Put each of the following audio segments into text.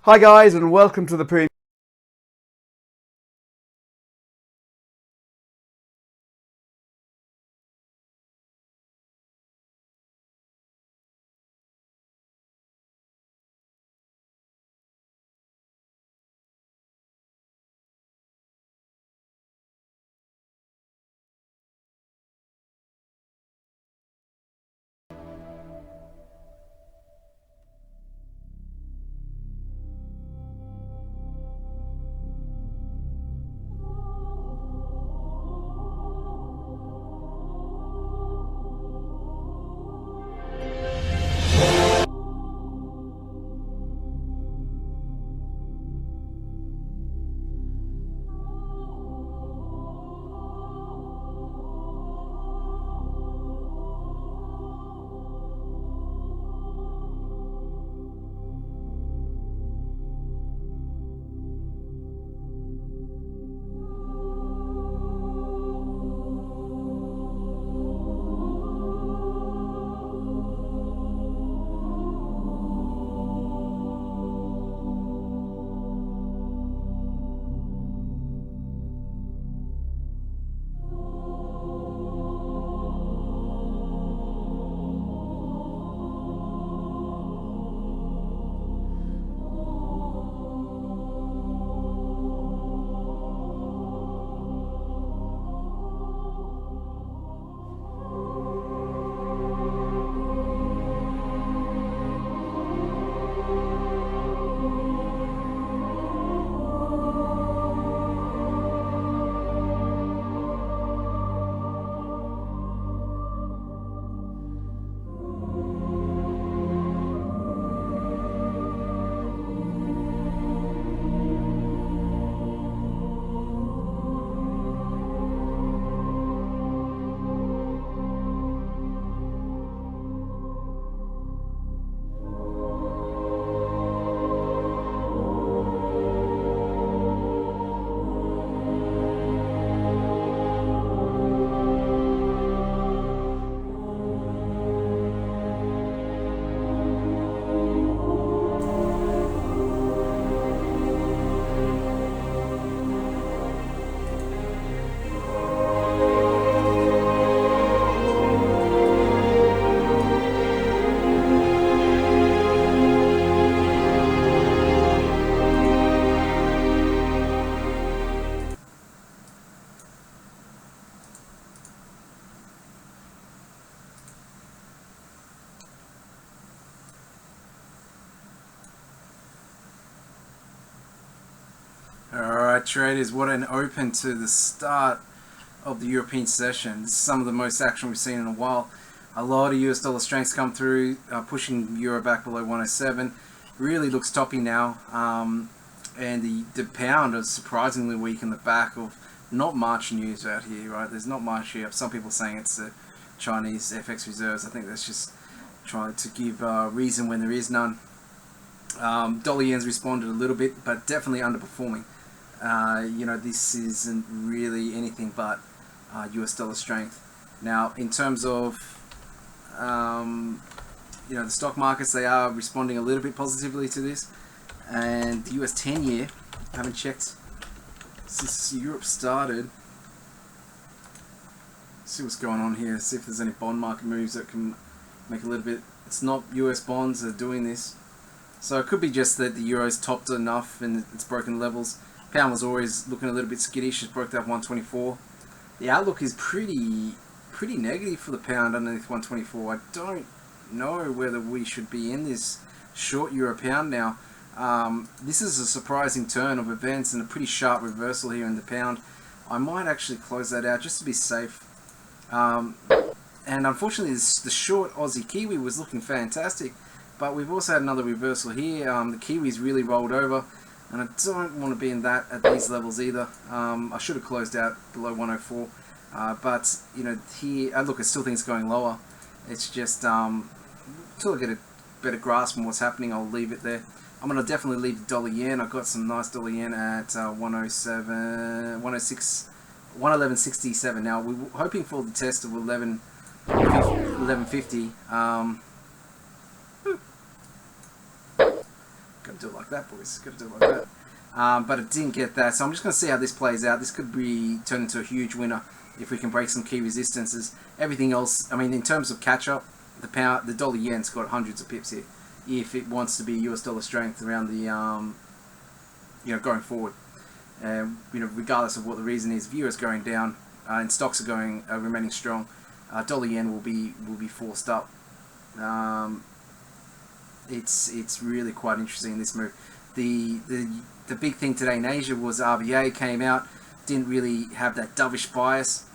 Hi guys, and welcome to the premium. Alright traders, what an open to the start of the European session. This is some of the most action we've seen in a while. A lot of US dollar strengths come through, pushing Euro back below 107. Really looks toppy now. And the pound is surprisingly weak in the back of not much news out here, right? There's not much here. Some people saying it's the Chinese FX reserves. I think that's just trying to give reason when there is none. Dollar yen's responded a little bit, but definitely underperforming. This isn't really anything but US dollar strength. Now, in terms of the stock markets, they are responding a little bit positively to this. And the US 10-year, I haven't checked since Europe started. See what's going on here. See if there's any bond market moves that can make a little bit. It's not US bonds that are doing this. So it could be just that the euro's topped enough and it's broken levels. Pound was always looking a little bit skittish. It's broke that 124. The outlook is pretty negative for the pound underneath 124. I don't know whether we should be in this short euro pound now. This is a surprising turn of events and a pretty sharp reversal here in the pound. I might actually close that out just to be safe. And unfortunately, the short Aussie Kiwi was looking fantastic. But we've also had another reversal here. The Kiwi's really rolled over, and I don't want to be in that at these levels either. I should have closed out below 104, but here, look, I still think it's going lower. It's just until I get a better grasp on what's happening, I'll leave it there. I'm going to definitely leave the dollar yen. I've got some nice dollar yen at 107, 106, 111.67. Now we're hoping for the test of 11.50. Got to do it like that, boys. Got to do it like that. But it didn't get that, so I'm just going to see how this plays out. This could be turned into a huge winner if we can break some key resistances. Everything else, I mean, in terms of catch-up, the dollar yen's got hundreds of pips here if it wants to be US dollar strength around the going forward. Regardless of what the reason is, if US going down and stocks are remaining strong, dollar yen will be forced up. It's really quite interesting, this move. The big thing today in Asia was RBA came out, didn't really have that dovish bias,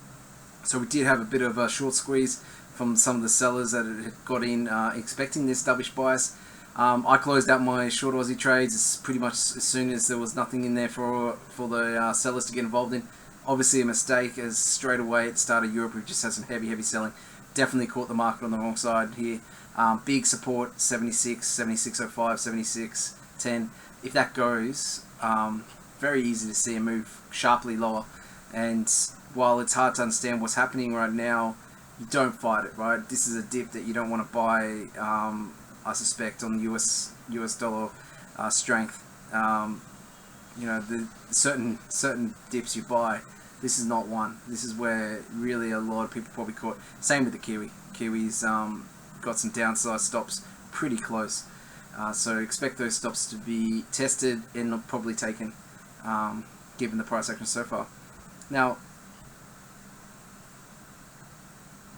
so we did have a bit of a short squeeze from some of the sellers that had got in expecting this dovish bias. I closed out my short Aussie trades pretty much as soon as there was nothing in there for the sellers to get involved in. Obviously a mistake, as straight away at the start of Europe we just had some heavy selling. Definitely caught the market on the wrong side here. Big support 76, 76.05, 76.10. If that goes, very easy to see a move sharply lower. And while it's hard to understand what's happening right now, you don't fight it, right? This is a dip that you don't want to buy, I suspect, on the US dollar strength. The certain dips you buy, this is not one. This is where really a lot of people probably caught. Same with the Kiwi. Kiwi's got some downside stops pretty close. So expect those stops to be tested and not probably taken, given the price action so far. Now,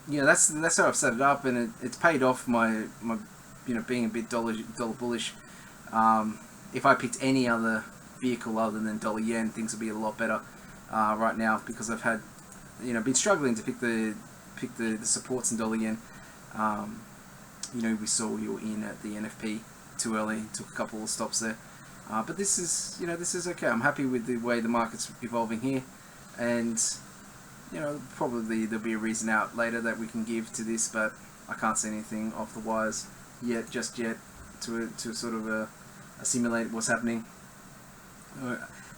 that's how I've set it up, and it's paid off my being a bit dollar bullish. If I picked any other vehicle other than dollar yen, things would be a lot better right now, because I've had been struggling to pick the supports in dollar yen. We saw we were in at the NFP too early, took a couple of stops there, but this is okay. I'm happy with the way the market's evolving here, and probably there'll be a reason out later that we can give to this, but I can't see anything off the wires just yet to sort of assimilate what's happening.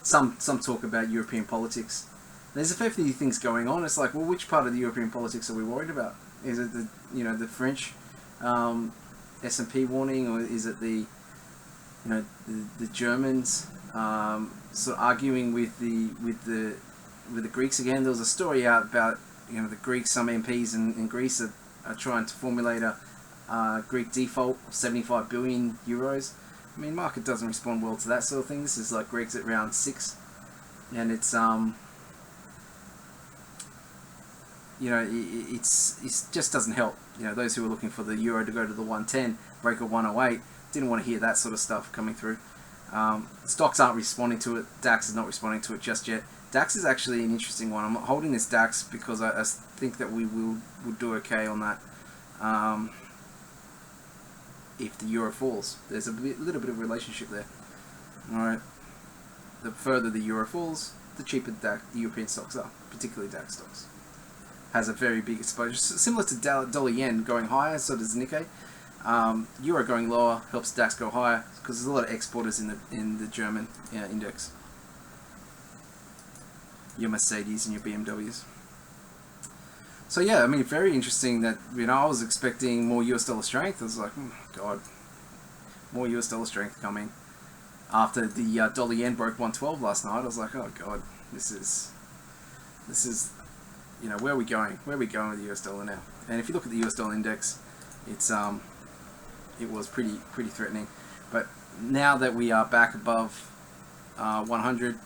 Some talk about European politics. There's a fair few things going on. It's like, well, which part of the European politics are we worried about? Is it the French S&P warning, or is it the Germans sort of arguing with the Greeks again? There was a story out about the Greeks, some MPs in Greece are trying to formulate a Greek default of 75 billion euros. I mean, market doesn't respond well to that sort of thing. This is like Greeks at round 6, and it's it just doesn't help. Those who are looking for the euro to go to the 110, break a 108, didn't want to hear that sort of stuff coming through. Stocks aren't responding to it. DAX is not responding to it just yet. DAX is actually an interesting one. I'm holding this DAX because I think that we will do okay on that. If the euro falls, there's a little bit of relationship there. All right. The further the euro falls, the cheaper the European stocks are, particularly DAX stocks. Has a very big exposure, similar to dollar yen going higher. So does Nikkei. Euro going lower helps DAX go higher because there's a lot of exporters in the German index. Your Mercedes and your BMWs. So yeah, I mean, very interesting that I was expecting more US dollar strength. I was like, oh God, more US dollar strength coming after the dollar yen broke 112 last night. I was like, oh God, this is where are we going? Where are we going with the US dollar now? And if you look at the US dollar index, it was pretty threatening. But now that we are back above 100,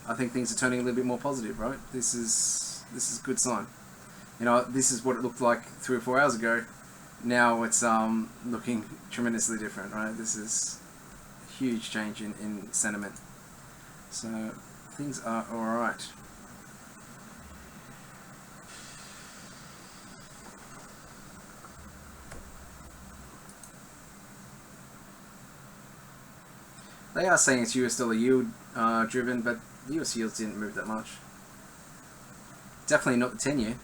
I think things are turning a little bit more positive, right? This is a good sign. This is what it looked like 3 or 4 hours ago. Now it's looking tremendously different, right? This is a huge change in sentiment. So things are alright. They are saying it's US dollar yield driven, but the US yields didn't move that much. Definitely not the 10-year.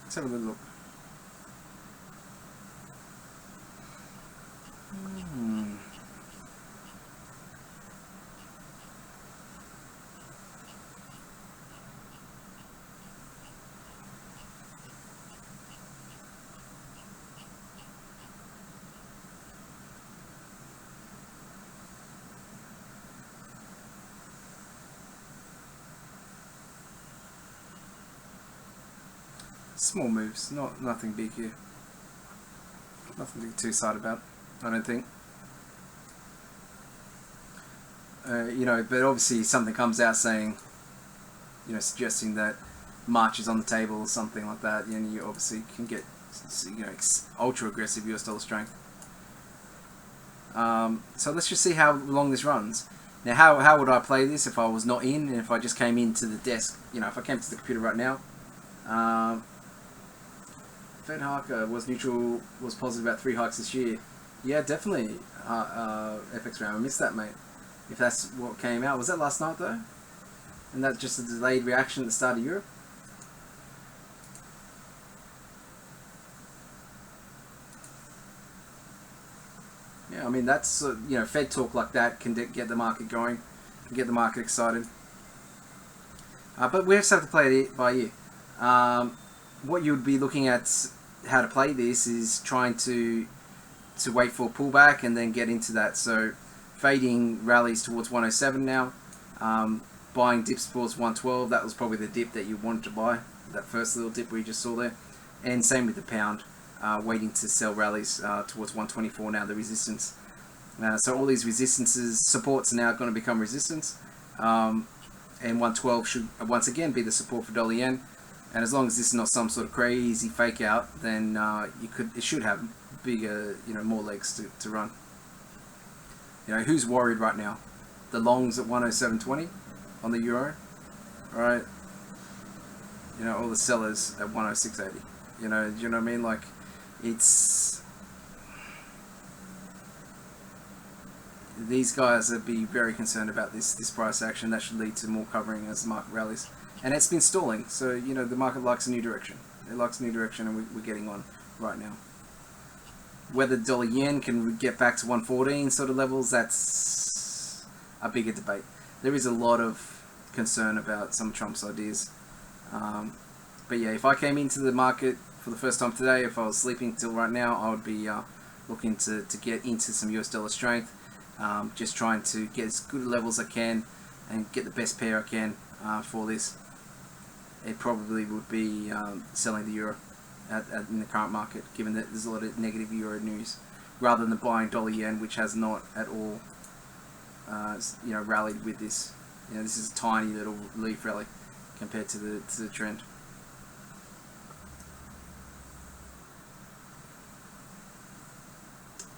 Let's have a little look. Small moves, nothing big here. Nothing to get too excited about, I don't think. You know, but obviously something comes out saying, you know, suggesting that March is on the table or something like that, and you obviously can get, you know, ultra aggressive US dollar strength. So let's just see how long this runs. Now, how would I play this if I was not in, and if I just came into the desk? You know, if I came to the computer right now. Fed hike was neutral, was positive about 3 hikes this year. Yeah, definitely. FX round, I missed that, mate. If that's what came out, was that last night though? And that's just a delayed reaction at the start of Europe. Yeah, I mean that's you know, Fed talk like that can get the market going, can get the market excited. But we just have to play it by ear. What you would be looking at how to play this is trying to wait for a pullback and then get into that. So fading rallies towards 107 now, buying dips towards 112. That was probably the dip that you wanted to buy, that first little dip we just saw there. And same with the pound, waiting to sell rallies towards 124 now, the resistance. So all these resistances, supports are now going to become resistance, and 112 should once again be the support for dollar yen. And as long as this is not some sort of crazy fake out, then it should have bigger, you know, more legs to run. You know, who's worried right now? The longs at 107.20 on the euro, right? You know, all the sellers at 106.80. You know, do you know what I mean? Like, it's these guys would be very concerned about this price action. That should lead to more covering as the market rallies. And it's been stalling, so you know the market likes a new direction. It likes a new direction, and we're getting on right now. Whether dollar yen can get back to 114 sort of levels, that's a bigger debate. There is a lot of concern about some of Trump's ideas. But yeah, if I came into the market for the first time today, if I was sleeping till right now, I would be looking to get into some US dollar strength. Just trying to get as good levels as I can and get the best pair I can for this. It probably would be selling the euro in the current market, given that there's a lot of negative euro news, rather than buying dollar yen, which has not at all, you know, rallied with this. You know, this is a tiny little leaf rally compared to the trend.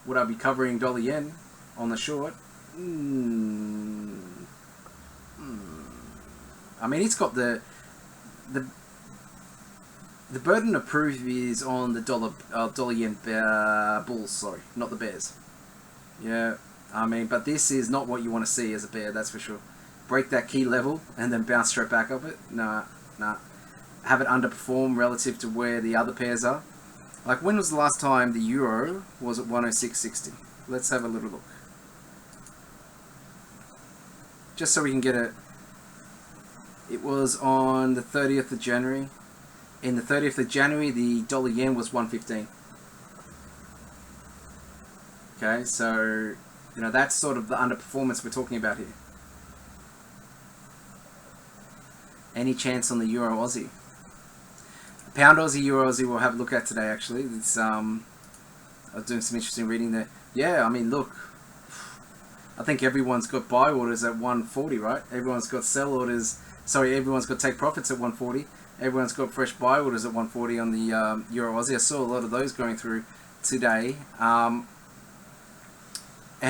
Would I be covering dollar yen on the short? I mean, it's got the burden of proof is on the dollar yen bulls, sorry, not the bears. Yeah, I mean, but this is not what you want to see as a bear, that's for sure. Break that key level and then bounce straight back up it. Nah. Have it underperform relative to where the other pairs are. Like, when was the last time the euro was at 106.60? Let's have a little look. Just so we can get it. It was on the 30th of January. In the 30th of January, the dollar yen was 115. Okay, so, you know, that's sort of the underperformance we're talking about here. Any chance on the Euro Aussie? Pound Aussie, Euro Aussie we'll have a look at today, actually. It's, I was doing some interesting reading there. Yeah, I mean, look. I think everyone's got buy orders at 140, right? Everyone's got sell orders. Sorry, everyone's got take profits at 140. Everyone's got fresh buy orders at 140 on the Euro Aussie. I saw a lot of those going through today. And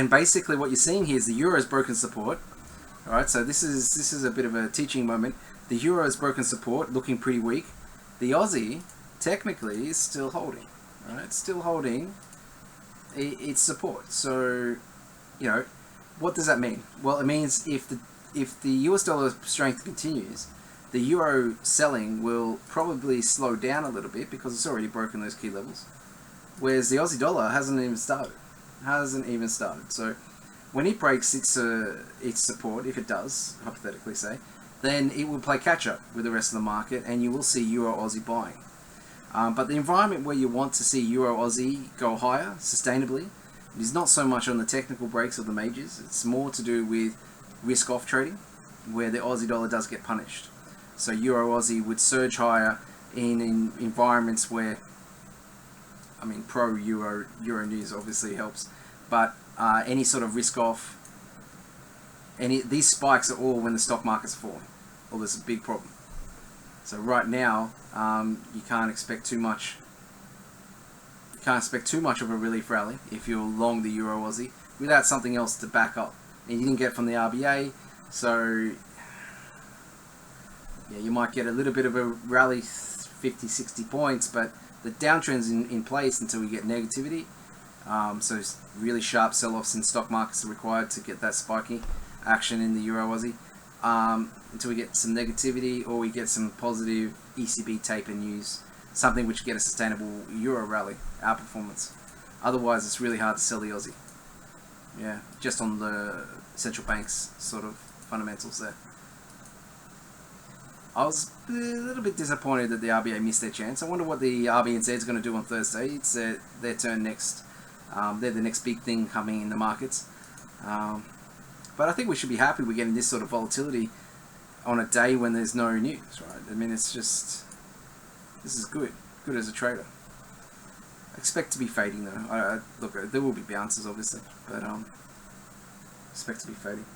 basically what you're seeing here is the Euro's broken support. Alright, so this is a bit of a teaching moment. The Euro's broken support, looking pretty weak. The Aussie, technically, is still holding. Right? Still holding its support. So, you know, what does that mean? Well, it means if the US dollar strength continues, the euro selling will probably slow down a little bit because it's already broken those key levels. Whereas the Aussie dollar hasn't even started. So when it breaks its support, if it does, hypothetically say, then it will play catch up with the rest of the market and you will see Euro Aussie buying. But the environment where you want to see Euro Aussie go higher sustainably is not so much on the technical breaks of the majors. It's more to do with risk off trading, where the Aussie dollar does get punished. So Euro Aussie would surge higher in environments where, I mean, pro Euro news obviously helps, but any sort of risk off, these spikes are all when the stock market's falling, or there's a big problem. So right now, you can't expect too much. You can't expect too much of a relief rally if you're long the Euro Aussie without something else to back up. And you didn't get from the RBA, so yeah, you might get a little bit of a rally, 50, 60 points, but the downtrend's in place until we get negativity. So really sharp sell-offs in stock markets are required to get that spiky action in the Euro Aussie. Until we get some negativity or we get some positive ECB taper news, something which get a sustainable Euro rally outperformance. Otherwise, it's really hard to sell the Aussie. Yeah, just on the central bank's sort of fundamentals there. I was a little bit disappointed that the RBA missed their chance. I wonder what the RBNZ is going to do on Thursday. It's their turn next. They're the next big thing coming in the markets. But I think we should be happy we're getting this sort of volatility on a day when there's no news, right? I mean, it's just, this is good as a trader. I expect to be fading though. Look, there will be bounces obviously, but expect to be fading.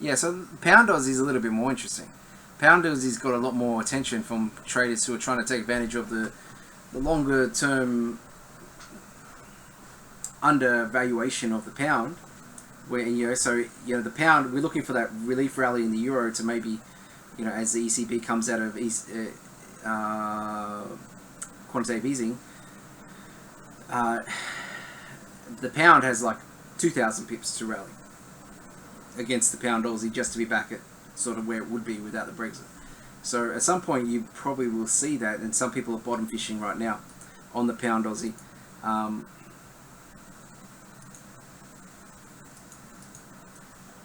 Yeah, so Pound Aussie is a little bit more interesting. Pound Aussie's got a lot more attention from traders who are trying to take advantage of the longer term undervaluation of the pound, where the pound, we're looking for that relief rally in the euro to maybe, as the ECB comes out of quantitative easing, the pound has like 2,000 pips to rally against the pound Aussie just to be back at sort of where it would be without the Brexit. So at some point you probably will see that, and some people are bottom fishing right now on the pound Aussie.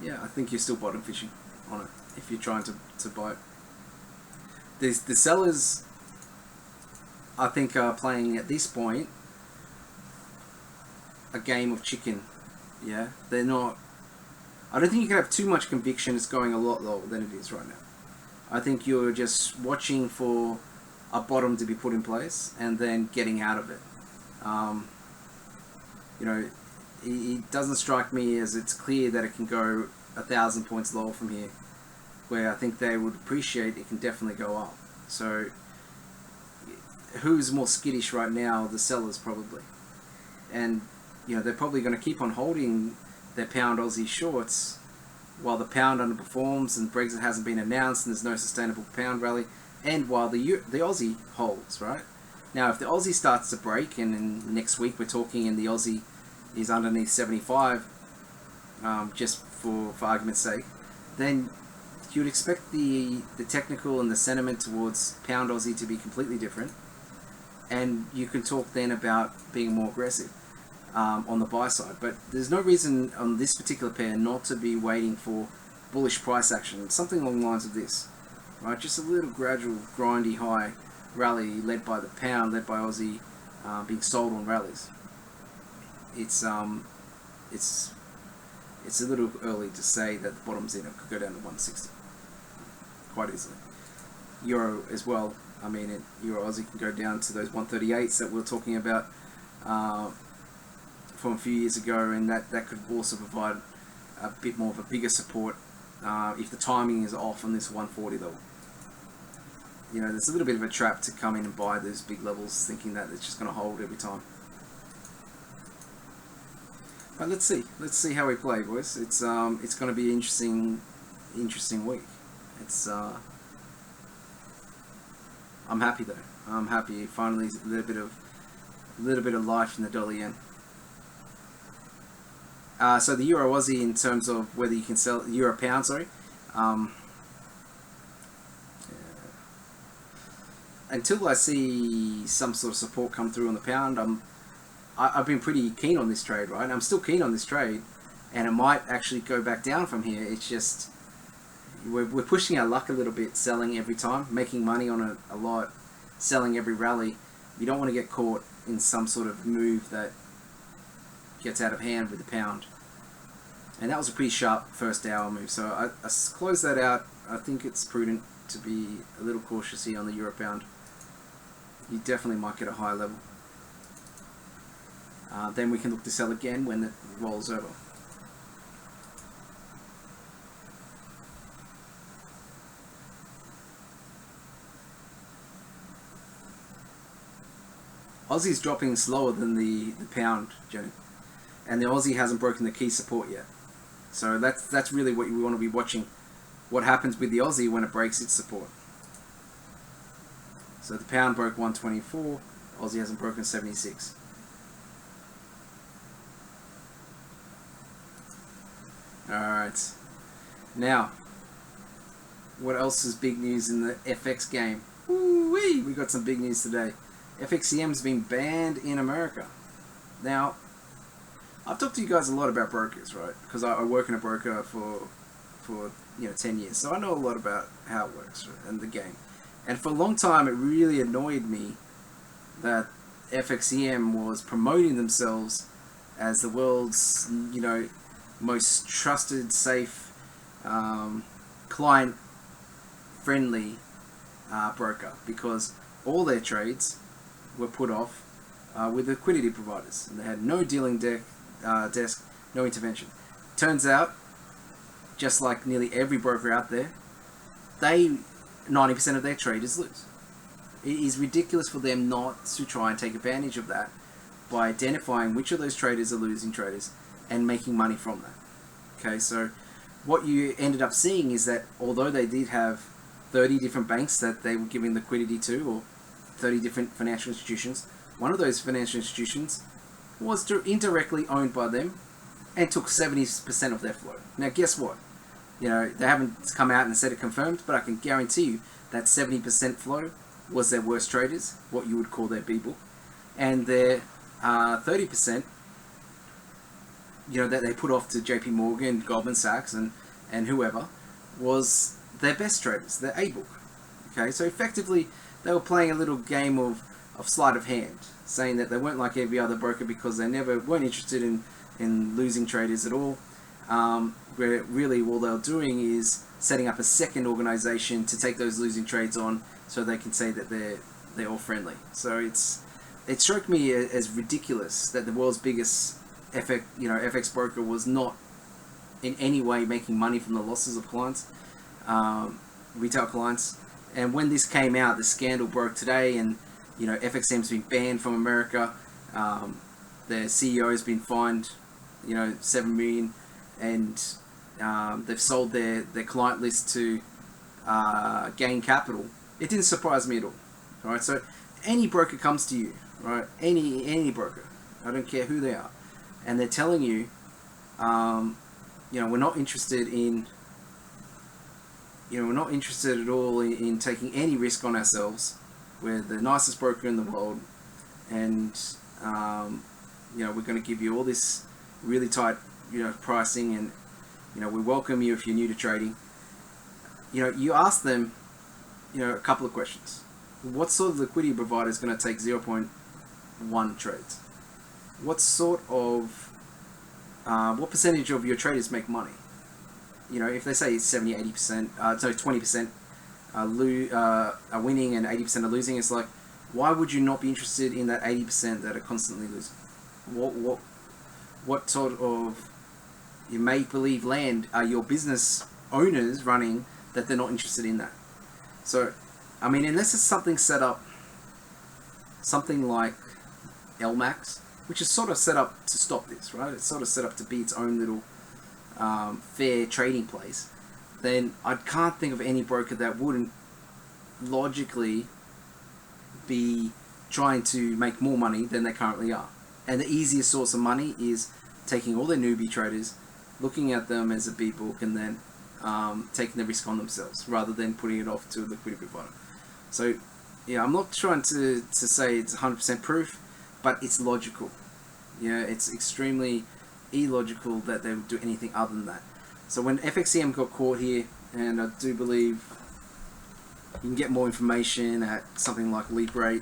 Yeah, I think you're still bottom fishing on it if you're trying to buy it. The sellers, I think, are playing at this point a game of chicken. Yeah, they're not. I don't think you can have too much conviction it's going a lot lower than it is right now. I think you're just watching for a bottom to be put in place and then getting out of it. It doesn't strike me as it's clear that it can go 1,000 points lower from here, where I think they would appreciate it can definitely go up. So who's more skittish right now? The sellers probably. And they're probably going to keep on holding their pound Aussie shorts while the pound underperforms and Brexit hasn't been announced and there's no sustainable pound rally, and while the Aussie holds, right? Now if the Aussie starts to break, and in next week we're talking and the Aussie is underneath 75, just for argument's sake, then you'd expect the technical and the sentiment towards pound Aussie to be completely different, and you can talk then about being more aggressive on the buy side. But there's no reason on this particular pair not to be waiting for bullish price action, something along the lines of this, right? Just a little gradual grindy high rally led by the pound, led by Aussie, being sold on rallies. It's a little early to say that the bottom's in. It could go down to 160 quite easily. Euro as well. I mean, Euro Aussie can go down to those 138s that we were talking about from a few years ago, and that could also provide a bit more of a bigger support if the timing is off on this 140 level. There's a little bit of a trap to come in and buy those big levels thinking that it's just going to hold every time. But let's see how we play, boys. It's going to be an interesting week. I'm happy though. I'm happy. Finally, a little bit of life in the dollar yen. So the Euro Aussie, in terms of whether you can sell Euro pound, until I see some sort of support come through on the pound, I've been pretty keen on this trade, right? I'm still keen on this trade, and it might actually go back down from here. It's just we're pushing our luck a little bit, selling every time, making money on a lot, selling every rally. You don't want to get caught in some sort of move that gets out of hand with the pound. And that was a pretty sharp first hour move. So I closed that out. I think it's prudent to be a little cautious here on the euro pound. You definitely might get a higher level. Then we can look to sell again when it rolls over. Aussie's dropping slower than the pound, Jenny, and the Aussie hasn't broken the key support yet. So that's really what we want to be watching. What happens with the Aussie when it breaks its support? So the pound broke 124, Aussie hasn't broken 76. Alright, now what else is big news in the FX game? Woo-wee! We got some big news today. FXCM's been banned in America. Now, I've talked to you guys a lot about brokers, right? Because I work in a broker for 10 years, so I know a lot about how it works, right? And the game. And for a long time, it really annoyed me that FXCM was promoting themselves as the world's, most trusted, safe, client-friendly broker, because all their trades were put off with liquidity providers, and they had no dealing desk, no intervention. Turns out, just like nearly every broker out there, 90% of their traders lose. It is ridiculous for them not to try and take advantage of that by identifying which of those traders are losing traders and making money from that. Okay, so what you ended up seeing is that although they did have 30 different banks that they were giving liquidity to, or 30 different financial institutions, one of those financial institutions was indirectly owned by them and took 70% of their flow. Now guess what? They haven't come out and said it confirmed, but I can guarantee you that 70% flow was their worst traders, what you would call their B-book, and their 30%, that they put off to JP Morgan, Goldman Sachs, and whoever, was their best traders, their A-book. Okay, so effectively they were playing a little game of sleight of hand, saying that they weren't like every other broker because they weren't interested in losing traders at all. Where really all they're doing is setting up a second organization to take those losing trades on, so they can say that they're all friendly. So it struck me as ridiculous that the world's biggest FX broker was not in any way making money from the losses of clients, retail clients. And when this came out, the scandal broke today, and FXM's been banned from America. Their CEO has been fined, $7 million, and they've sold their client list to gain capital. It didn't surprise me at all. All right, so any broker comes to you, right? Any broker, I don't care who they are, and they're telling you, we're not interested in. We're not interested at all in taking any risk on ourselves. We're the nicest broker in the world, and we're going to give you all this really tight, pricing, and we welcome you if you're new to trading. You ask them, a couple of questions. What sort of liquidity provider is going to take 0.1 trades? What sort of, what percentage of your traders make money? If they say it's 70, 80%, 20% are winning and 80% are losing, it's like, why would you not be interested in that 80% that are constantly losing? What sort of make-believe land are your business owners running that they're not interested in that? So, unless it's something set up, something like LMAX, which is sort of set up to stop this, right? It's sort of set up to be its own little fair trading place, then I can't think of any broker that wouldn't logically be trying to make more money than they currently are. And the easiest source of money is taking all their newbie traders, looking at them as a B-book, and then taking the risk on themselves rather than putting it off to a liquidity provider. So yeah, I'm not trying to say it's 100% proof, but it's logical. It's extremely illogical that they would do anything other than that. So when FXCM got caught here, and I do believe you can get more information at something like Leap Rate.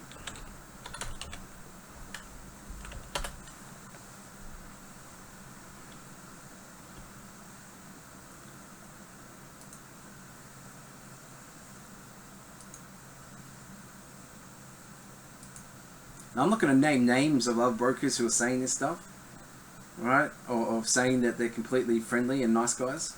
Now, I'm not going to name names of other brokers who are saying this stuff, right? Or saying that they're completely friendly and nice guys.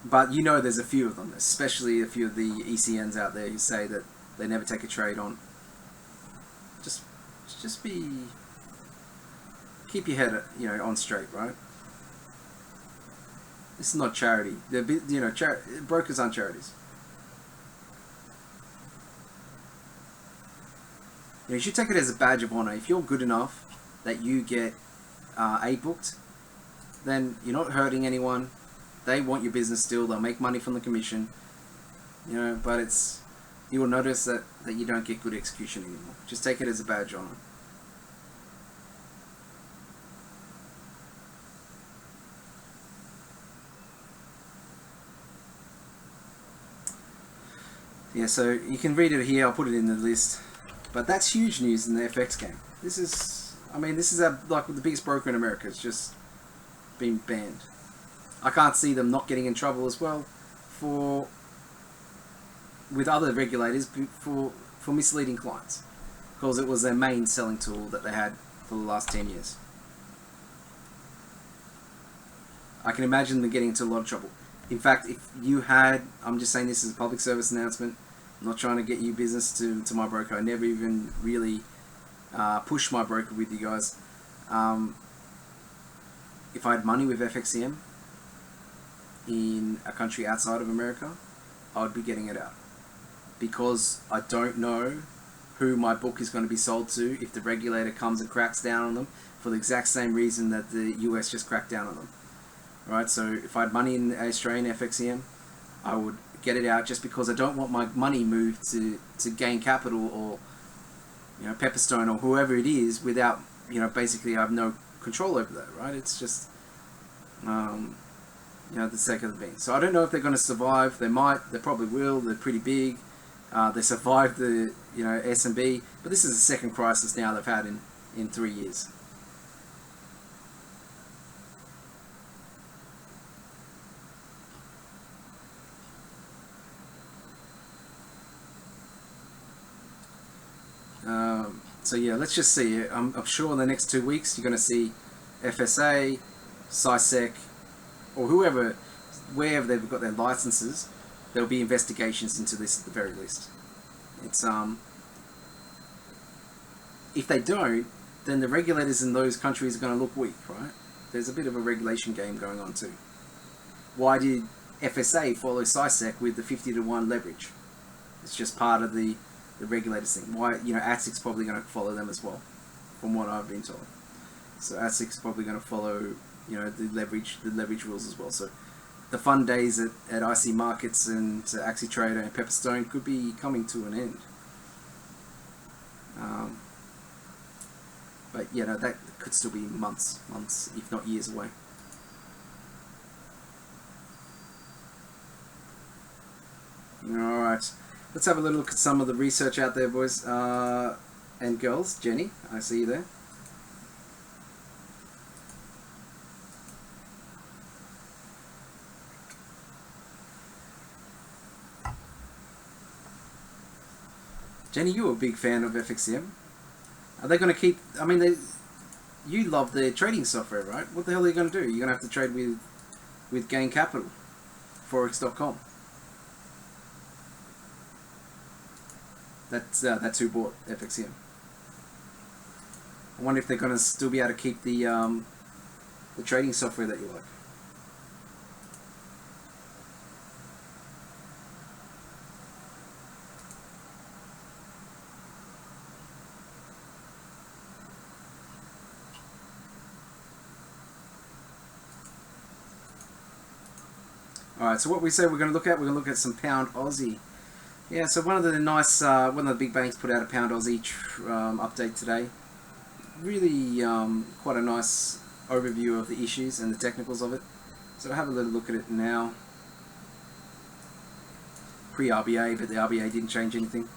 But you know there's a few of them, especially a few of the ECNs out there who say that they never take a trade on. Just keep your head, on straight, right? This is not charity. Brokers aren't charities. You should take it as a badge of honor. If you're good enough that you get A-booked, then you're not hurting anyone. They want your business still. They'll make money from the commission. But you will notice that you don't get good execution anymore. Just take it as a badge of honor. Yeah, so you can read it here. I'll put it in the list. But that's huge news in the FX game. This is like the biggest broker in America. It's just been banned. I can't see them not getting in trouble as well with other regulators for misleading clients, because it was their main selling tool that they had for the last 10 years. I can imagine them getting into a lot of trouble. In fact, if you had, I'm just saying this as a public service announcement, I'm not trying to get you business to my broker. I never even really push my broker with you guys. If I had money with FXCM in a country outside of America, I would be getting it out, because I don't know who my book is going to be sold to if the regulator comes and cracks down on them for the exact same reason that the US just cracked down on them. Right? So if I had money in Australian FXCM, I would get it out, just because I don't want my money moved to Gain Capital or Pepperstone or whoever it is without basically I have no control over that. Right? It's just the sake of the being. So I don't know if they're going to survive. They might. They probably will. They're pretty big. They survived the S&B, but this is the second crisis now they've had in 3 years. So yeah, let's just see. I'm sure in the next 2 weeks you're going to see FSA, SciSec, or whoever, wherever they've got their licenses, there'll be investigations into this at the very least. It's if they don't, then the regulators in those countries are going to look weak, right? There's a bit of a regulation game going on too. Why did FSA follow SciSec with the 50-to-1 leverage? It's just part of the regulators thing. Why, ASIC's probably going to follow them as well, from what I've been told. So ASIC's probably going to follow, the leverage rules as well. So the fun days at IC Markets and AxiTrader and Pepperstone could be coming to an end. But that could still be months, if not years away. Alright, let's have a little look at some of the research out there, boys and girls. Jenny, I see you there. Jenny, you're a big fan of FXCM. Are they going to keep... I mean, you love their trading software, right? What the hell are you going to do? You're going to have to trade with Gain Capital, Forex.com. That's who bought FXCM. I wonder if they're going to still be able to keep the trading software that you like. Alright, so what we say we're going to look at some pound Aussie. Yeah, so one of the big banks put out a pound Aussie update today. Really quite a nice overview of the issues and the technicals of it. So have a little look at it now. Pre-RBA, but the RBA didn't change anything.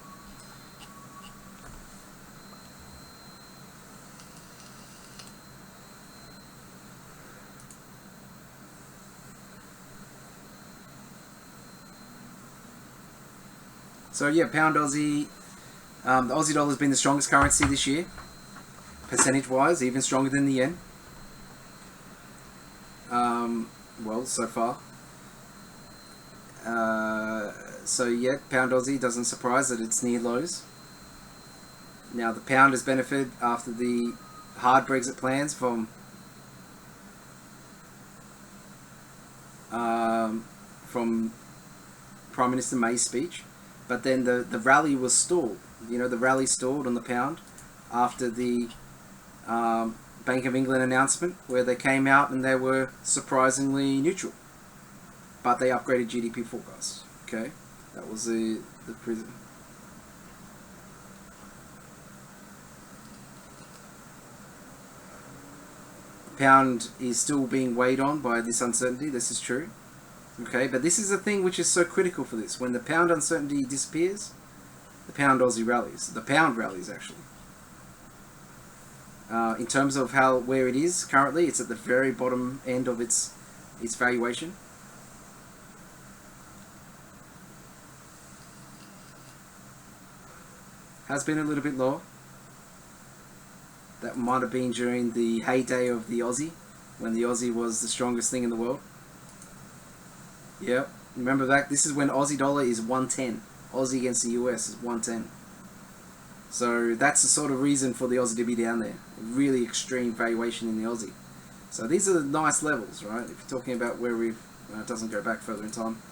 So yeah, pound Aussie. The Aussie dollar has been the strongest currency this year, percentage-wise, even stronger than the yen. Well, so far. So yeah, pound Aussie doesn't surprise that it's near lows. Now the pound has benefited after the hard Brexit plans from Prime Minister May's speech, but then the rally was stalled. You know, the rally stalled on the pound after the Bank of England announcement, where they came out and they were surprisingly neutral, but they upgraded GDP forecasts. Okay, that was the prison. Pound is still being weighed on by this uncertainty. This is true. Okay, but this is the thing which is so critical for this. When the pound uncertainty disappears, the pound Aussie rallies. The pound rallies, actually. In terms of where it is currently, it's at the very bottom end of its valuation. Has been a little bit lower. That might have been during the heyday of the Aussie, when the Aussie was the strongest thing in the world. Yep, remember that? This is when Aussie dollar is 110. Aussie against the US is 110. So that's the sort of reason for the Aussie to be down there. Really extreme valuation in the Aussie. So these are the nice levels, right? If you're talking about where we've, it doesn't go back further in time,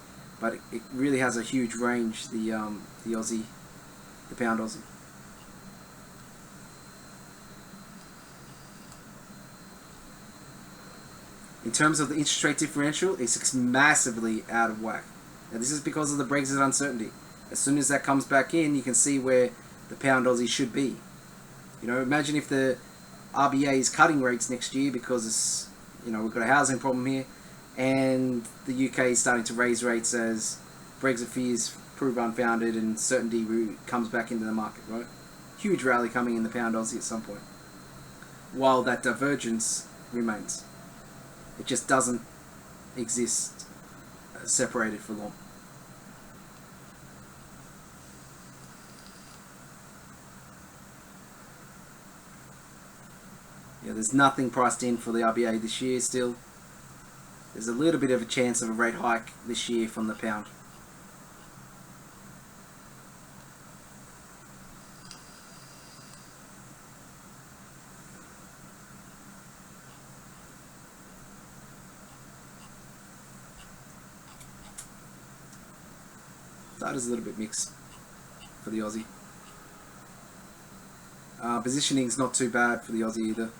but it really has a huge range. The Aussie, the pound Aussie. In terms of the interest rate differential, it's massively out of whack. Now this is because of the Brexit uncertainty. As soon as that comes back in, you can see where the pound Aussie should be. You know, imagine if the RBA is cutting rates next year because it's, you know, we've got a housing problem here, and the UK is starting to raise rates as Brexit fears prove unfounded and certainty comes back into the market, right? Huge rally coming in the pound Aussie at some point, while that divergence remains. It just doesn't exist separated for long. Yeah, there's nothing priced in for the RBA this year still. There's a little bit of a chance of a rate hike this year from the pound. That is a little bit mixed for the Aussie. Positioning's not too bad for the Aussie either.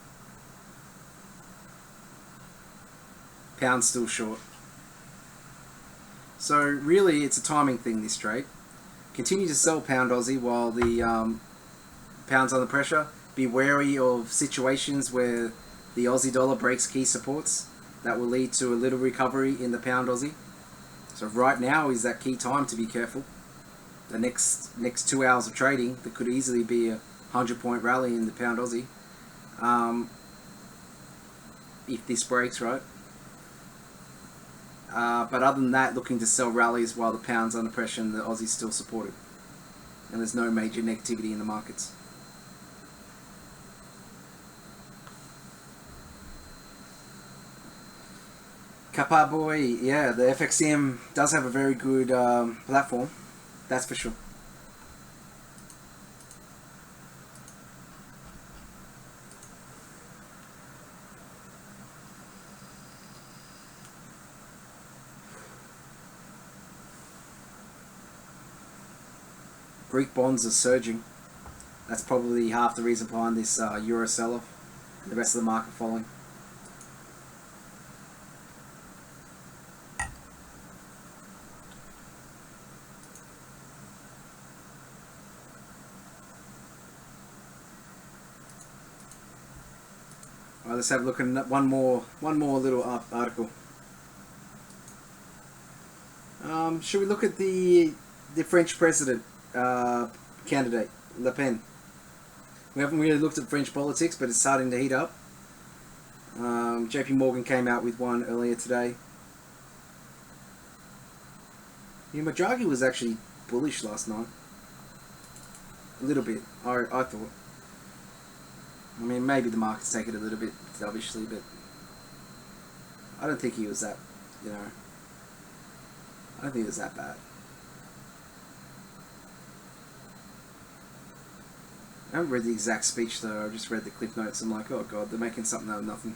Pound's still short. So really it's a timing thing, this trade. Continue to sell pound Aussie while the pound's under pressure. Be wary of situations where the Aussie dollar breaks key supports. That will lead to a little recovery in the pound Aussie. So right now is that key time to be careful. The next 2 hours of trading, there could easily be a 100-point rally in the pound Aussie. If this breaks, right? But other than that, looking to sell rallies while the pound's under pressure and the Aussie's still supported. And there's no major negativity in the markets. Kappa boy, yeah, the FXCM does have a very good platform, that's for sure. Greek bonds are surging. That's probably half the reason behind this euro sell-off. The rest of the market following. Alright, let's have a look at one more little article. Should we look at the French president candidate, Le Pen? We haven't really looked at French politics, but it's starting to heat up. JP Morgan came out with one earlier today. Yeah, Draghi was actually bullish last night. A little bit, I thought. I mean, maybe the market's taken it a little bit dovish, but I don't think he was that, you know, I don't think it was that bad. I haven't read the exact speech though, I just read the clip notes. I'm like, oh god, they're making something out of nothing.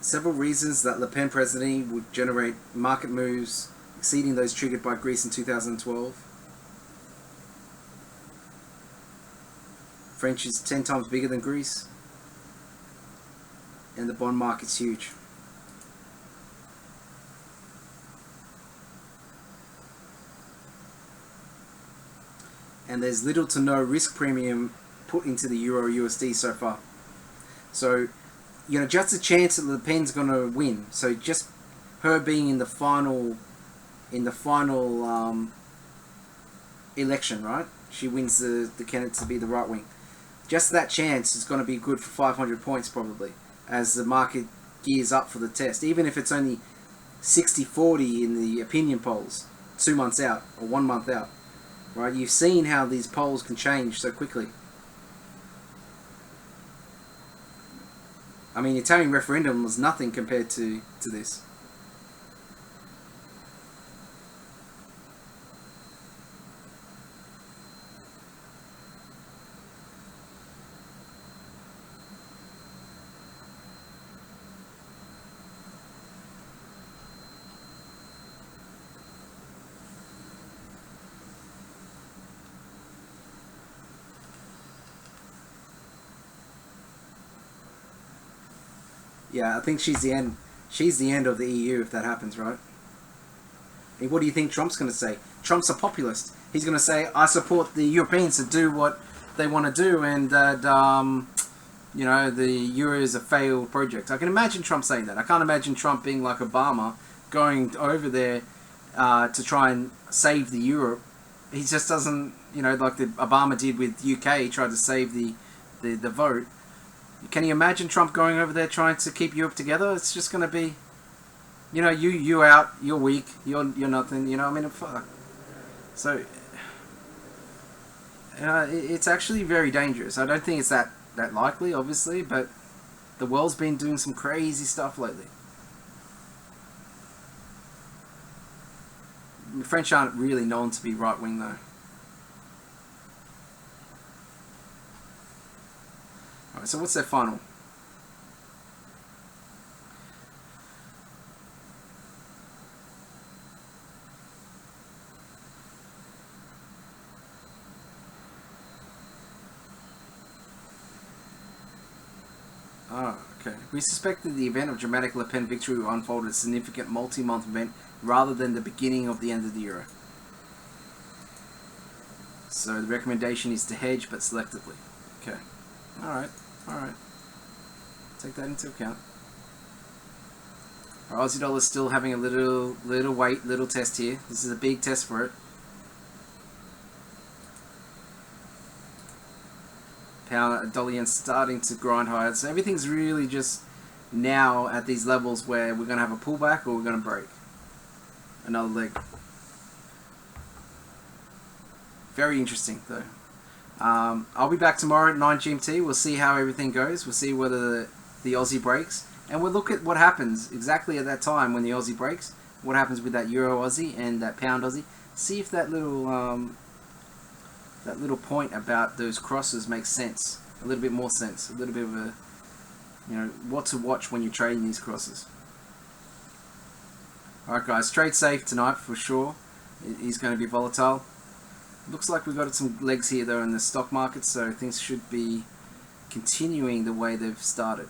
Several reasons that Le Pen presidency would generate market moves exceeding those triggered by Greece in 2012. French is 10 times bigger than Greece, and the bond market's huge. And there's little to no risk premium put into the Euro USD so far. So, you know, just a chance that Le Pen's going to win. So just her being in the final election, right? She wins the candidate to be the right wing. Just that chance is going to be good for 500 points probably, as the market gears up for the test. Even if it's only 60-40 in the opinion polls 2 months out or 1 month out, right? You've seen how these polls can change so quickly. I mean, the Italian referendum was nothing compared to this. Yeah, I think she's the end. She's the end of the EU if that happens, right? And what do you think Trump's going to say? Trump's a populist. He's going to say, I support the Europeans to do what they want to do, and that, you know, the Euro is a failed project. I can imagine Trump saying that. I can't imagine Trump being like Obama, going over there to try and save the Euro. He just doesn't, you know, like the Obama did with UK, he tried to save the vote. Can you imagine Trump going over there trying to keep Europe together? It's just going to be, you know, you out, you're weak, you're nothing, you know, I mean, fuck. So, it's actually very dangerous. I don't think it's that likely, obviously, but the world's been doing some crazy stuff lately. The French aren't really known to be right-wing, though. Alright, so what's their final? Oh, okay. We suspect that the event of dramatic Le Pen victory will unfold as a significant multi-month event rather than the beginning of the end of the Euro. So the recommendation is to hedge, but selectively. Okay. Alright. Alright. Take that into account. Our Aussie dollar is still having a little wait, little test here. This is a big test for it. Pound, dollar yen starting to grind higher. So everything's really just now at these levels where we're going to have a pullback or we're going to break. Another leg. Very interesting though. I'll be back tomorrow at 9 GMT. We'll see how everything goes. We'll see whether the Aussie breaks. And we'll look at what happens exactly at that time when the Aussie breaks. What happens with that Euro Aussie and that Pound Aussie. See if that little point about those crosses makes sense. A little bit more sense. A little bit of a, you know, what to watch when you're trading these crosses. Alright guys, trade safe tonight for sure. It is going to be volatile. Looks like we've got some legs here though in the stock market, so things should be continuing the way they've started.